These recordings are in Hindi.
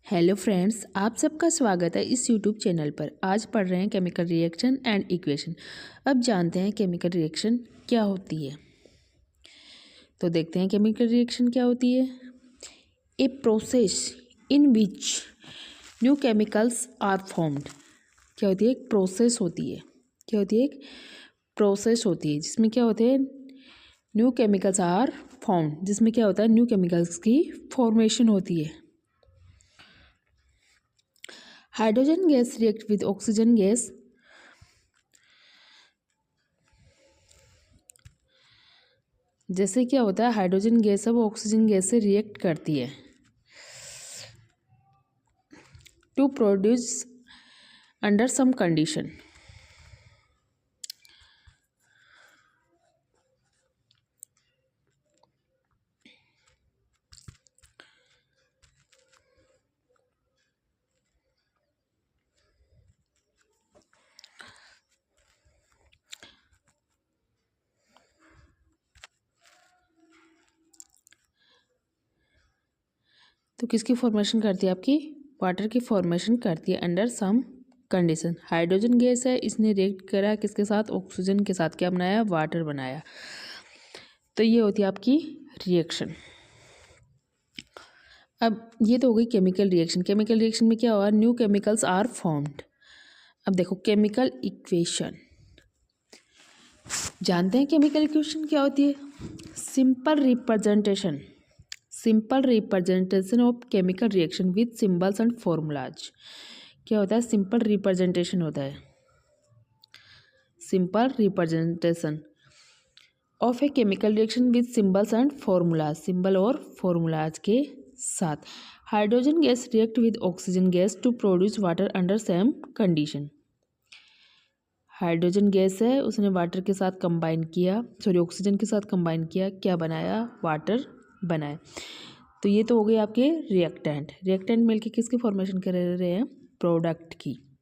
हेलो फ्रेंड्स, आप सबका स्वागत है इस यूट्यूब चैनल पर। आज पढ़ रहे हैं केमिकल रिएक्शन एंड इक्वेशन। अब जानते हैं केमिकल रिएक्शन क्या होती है। तो देखते हैं केमिकल रिएक्शन क्या होती है। A process in which new chemicals are formed. क्या होती है? एक प्रोसेस होती है। क्या होती है? एक प्रोसेस होती है जिसमें क्या होते हैं, न्यू केमिकल्स आर फॉर्म्ड, जिसमें क्या होता है, न्यू केमिकल्स की फॉर्मेशन होती है। Hydrogen gas react with oxygen gas. जैसे क्या होता है, हाइड्रोजन गैस है वो ऑक्सीजन गैस से रिएक्ट करती है to produce under some condition. तो किसकी फॉर्मेशन करती है? आपकी वाटर की फॉर्मेशन करती है under some condition. Hydrogen gas है, इसने रिएक्ट करा किसके साथ? ऑक्सीजन के साथ। क्या बनाया? वाटर बनाया। तो ये होती है आपकी रिएक्शन। अब ये तो हो गई केमिकल रिएक्शन। केमिकल रिएक्शन में क्या हुआ? New chemicals are formed. अब देखो केमिकल इक्वेशन। जानते हैं केमिकल इक्वेशन क्या होती है? Simple representation of chemical reaction with symbols and formulas. क्या होता है? सिंपल रिप्रेजेंटेशन होता है। Simple representation of a chemical reaction with symbols and formulas. Symbol और फॉर्मूलाज के साथ। Hydrogen gas react with oxygen gas to produce water under same condition. Hydrogen gas है, उसने वाटर के साथ कंबाइन किया, ऑक्सीजन के साथ कंबाइन किया, क्या बनाया? वाटर बनाया। तो ये तो हो गए आपके रिएक्टेंट। रिएक्टेंट मिलके किसकी फॉर्मेशन कर रहे हैं? प्रोडक्ट की।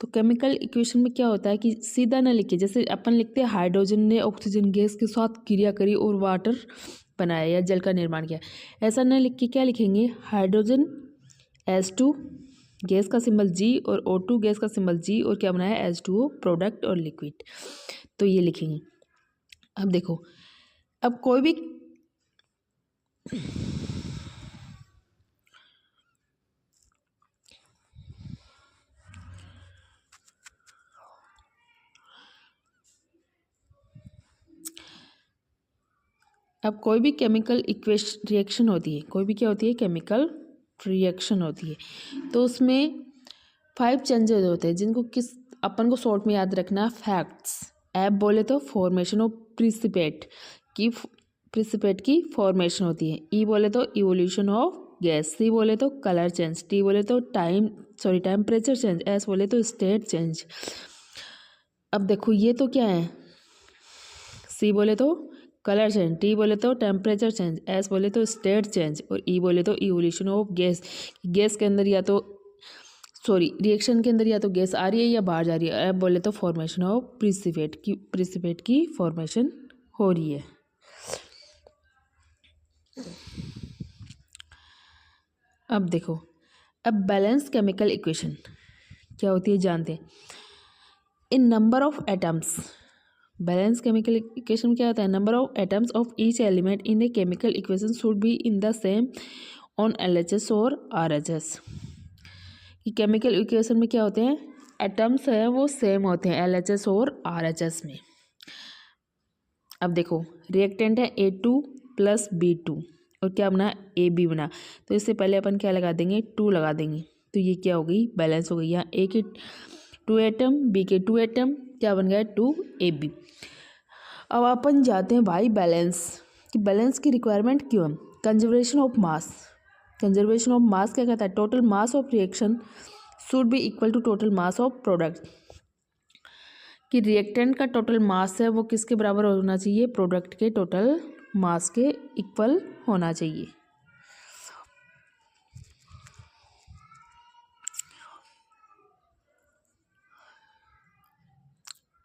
तो केमिकल इक्वेशन में क्या होता है कि सीधा ना लिखिए, जैसे अपन लिखते हैं हाइड्रोजन ने ऑक्सीजन गैस के साथ क्रिया करी और वाटर बनाया या जल का निर्माण किया, ऐसा ना लिख के क्या लिखेंगे? हाइड्रोजन H2 गैस का सिंबल G और O2 गैस का सिंबल G और क्या बनाया? H2O प्रोडक्ट और लिक्विड। तो ये लिखेंगे। अब देखो, अब कोई भी केमिकल रिएक्शन होती है, कोई भी क्या होती है? केमिकल रिएक्शन होती है। तो उसमें 5 चेंजेस होते हैं जिनको अपन को शॉर्ट में याद रखना। फैक्ट्स। एफ बोले तो फॉर्मेशन ऑफ प्रिसिपेट की फॉर्मेशन होती है। ई बोले तो इवोल्यूशन ऑफ गैस। सी बोले तो कलर चेंज। टी बोले तो टेम्परेचर चेंज। एस बोले तो स्टेट चेंज। अब देखो ये तो क्या है? सी बोले तो कलर चेंज, टी बोले तो टेम्परेचर चेंज, एस बोले तो स्टेट चेंज और ई बोले तो इवोल्यूशन ऑफ गैस। गैस के अंदर या तो रिएक्शन के अंदर या तो गैस आ रही है या बाहर जा रही है। एफ बोले तो फॉर्मेशन ऑफ प्रिसिपेट की फॉर्मेशन हो रही है। अब देखो, अब बैलेंस केमिकल इक्वेशन क्या होती है जानते हैं। In number of atoms. Balance chemical equation क्या होता है? Number of atoms of each element in a chemical equation should be in the same on LHS और RHS। कि केमिकल इक्वेशन में क्या होते हैं? एटम्स है वो सेम होते हैं LHS और RHS में। अब देखो रिएक्टेंट है A2 + B2 और क्या बना? AB बना। तो इससे पहले अपन क्या लगा देंगे? 2 लगा देंगे। तो ये क्या हो गई? बैलेंस हो गई। यहाँ A के 2 एटम, B के 2 एटम, क्या बन गया? 2AB। अब अपन जाते हैं भाई बैलेंस कि बैलेंस की रिक्वायरमेंट क्यों है? Conservation of mass. Conservation of mass क्या कहता है? Total mass of reaction should be equal to total mass of product. कि रिएक्टेंट का टोटल मास है वो किसके बराबर होना चाहिए? प्रोडक्ट के टोटल मास के इक्वल होना चाहिए।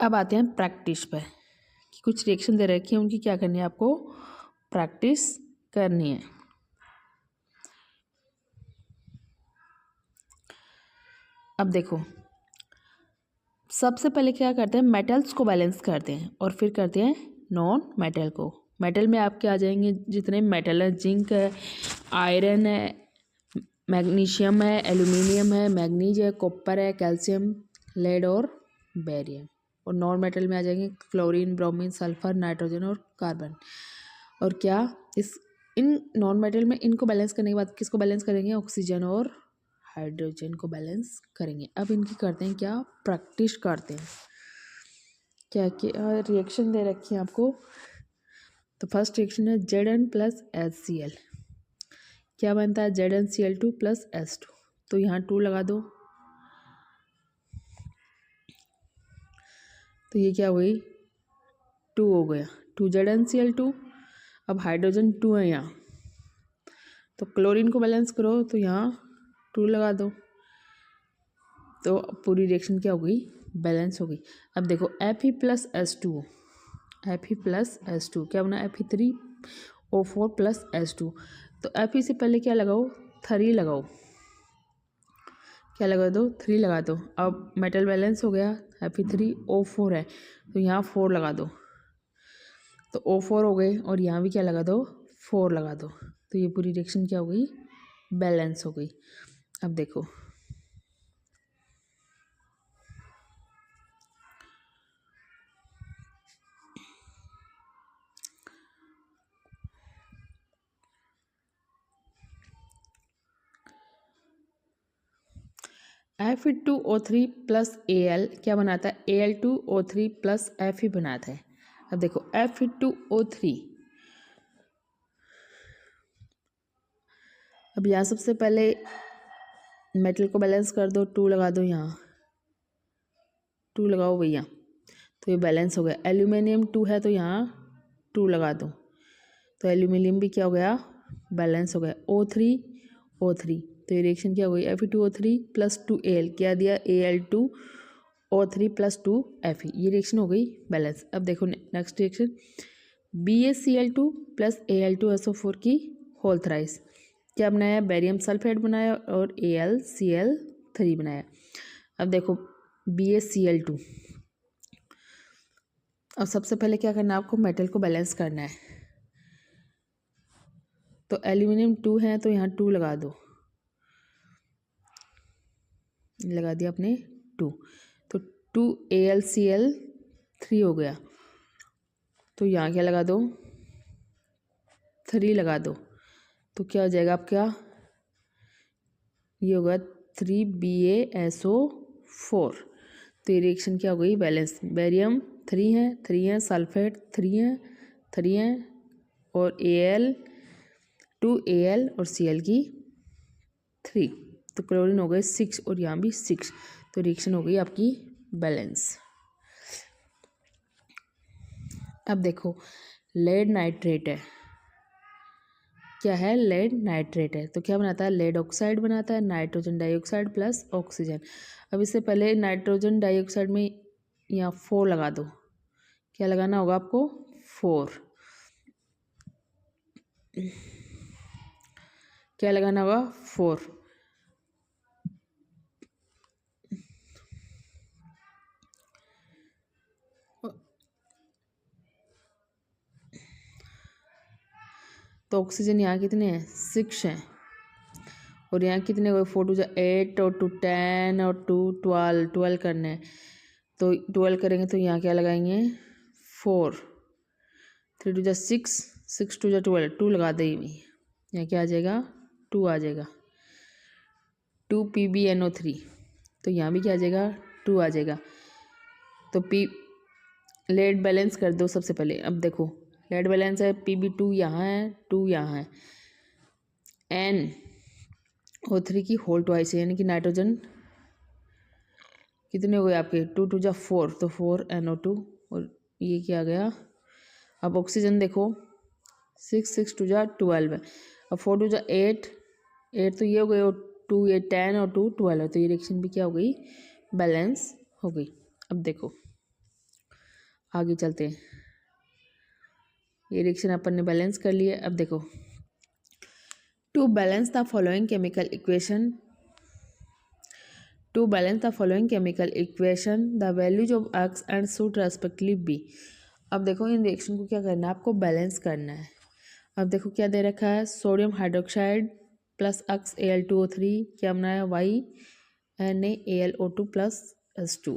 अब आते हैं प्रैक्टिस पर कि कुछ रिएक्शन दे रखी है, उनकी क्या करनी है? आपको प्रैक्टिस करनी है। अब देखो, सबसे पहले क्या करते हैं, मेटल्स को बैलेंस करते हैं और फिर करते हैं नॉन मेटल को। मेटल में आपके आ जाएंगे जितने मेटल है, जिंक है, आयरन है, मैग्नीशियम है, एल्यूमिनियम है, मैग्नीज है, कॉपर है, कैल्शियम, लेड और बेरियम। और नॉन मेटल में आ जाएंगे क्लोरीन, ब्रोमीन, सल्फर, नाइट्रोजन और कार्बन। और क्या इन नॉन मेटल में इनको बैलेंस करने के बाद किसको बैलेंस करेंगे, ऑक्सीजन और हाइड्रोजन को बैलेंस करेंगे। अब इनकी करते हैं क्या, प्रैक्टिस करते हैं। क्या क्या रिएक्शन दे रखी है आपको। तो फर्स्ट रिएक्शन है Zn प्लस HCl। क्या बनता है, ZnCl2 प्लस H2। तो यहाँ 2 लगा दो, तो ये क्या हो गई, 2 हो गया, 2 ZnCl2। अब हाइड्रोजन 2 है यहाँ, तो क्लोरीन को बैलेंस करो, तो यहाँ 2 लगा दो, तो पूरी रिएक्शन क्या हो गई, बैलेंस हो गई। अब देखो Fe plus H2, Fe plus H2 क्या बना, Fe3O4 प्लस H2। तो Fe से पहले क्या लगाओ, 3 लगाओ, क्या लगा दो, 3 लगा दो। अब मेटल बैलेंस हो गया, Fe3O4 है, तो यहाँ 4 लगा दो, तो O4 हो गए, और यहाँ भी क्या लगा दो, 4 लगा दो। तो ये पूरी रिएक्शन क्या हो गई, बैलेंस हो गई। अब देखो Fe2O3 प्लस Al क्या बनाता है, Al2O3 प्लस Fe बनाता है। अब देखो Fe2O3, अब यहाँ सबसे पहले मेटल को बैलेंस कर दो, 2 लगा दो, यहाँ 2 लगाओ भैया, तो ये बैलेंस हो गया। एल्यूमिनियम 2 है, तो यहाँ 2 लगा दो, तो एल्यूमिनियम भी क्या हो गया, बैलेंस हो गया। O3 तो ये रिएक्शन क्या हो गई, Fe2O3 प्लस 2Al क्या दिया, Al2O3 प्लस 2Fe, ये रिएक्शन हो गई बैलेंस। अब देखो next reaction, BaCl2 plus Al2SO4 की होल थ्राइस क्या बनाया, बेरियम सल्फेट बनाया और AlCl3 बनाया। अब देखो BaCl2, अब सबसे पहले क्या करना है आपको, मेटल को बैलेंस करना है। तो एल्यूमिनियम 2 है, तो यहाँ 2 लगा दो, लगा दिया आपने 2, तो 2AlCl3 हो गया, तो यहाँ क्या लगा दो, 3 लगा दो, तो क्या हो जाएगा आपका, ये होगा 3BaSO4। तो ये रिएक्शन क्या हो गई, बैलेंस। बेरियम 3 है, सल्फेट 3 है और Al और Cl की 3, तो क्लोरीन हो गए 6 और यहाँ भी 6, तो रिएक्शन हो गई आपकी बैलेंस। अब देखो लेड नाइट्रेट है, क्या है, लेड नाइट्रेट है, तो क्या बनाता है, लेड ऑक्साइड बनाता है, नाइट्रोजन डाइऑक्साइड प्लस ऑक्सीजन। अब इससे पहले नाइट्रोजन डाइऑक्साइड में यहाँ 4 लगा दो, क्या लगाना होगा आपको, 4, क्या लगाना होगा, 4। तो ऑक्सीजन यहाँ कितने हैं, 6 हैं, और यहाँ कितने हुए, 4 2 8 और 2 10 और 2 12 करने हैं, तो 12 करेंगे, तो यहाँ क्या लगाएंगे, 4, 3 2 6 6 2 12, 2 लगा दे, यहाँ क्या आ जाएगा, 2 आ जाएगा, 2PbNO3, तो यहाँ भी क्या आ जाएगा, 2 आ जाएगा। तो लेड बैलेंस कर दो सबसे पहले। अब देखो लेड बैलेंस है, Pb2 यहाँ है, 2 यहाँ है, NO3 की होल ट्वाइस है, यानी कि नाइट्रोजन कितने हो गए आपके, 2 2 4, तो 4 NO2, और ये क्या आ गया। अब ऑक्सीजन देखो 6 6 2 12 है, अब 4 2 8 8, तो ये हो गए, और 2 ये 10 और 2 12 है, तो ये रिएक्शन भी क्या हो गई, बैलेंस हो गई। अब देखो आगे चलते हैं, ये रिएक्शन अपन ने बैलेंस कर लिया। अब देखो to balance the following chemical equation, to balance the following chemical equation the values of X and should respectively be. अब देखो इन रिएक्शन को क्या करना है, आपको बैलेंस करना है। अब देखो क्या दे रखा है, sodium hydroxide plus x Al2O3 क्या बनाया, YNaAlO2 प्लस H2।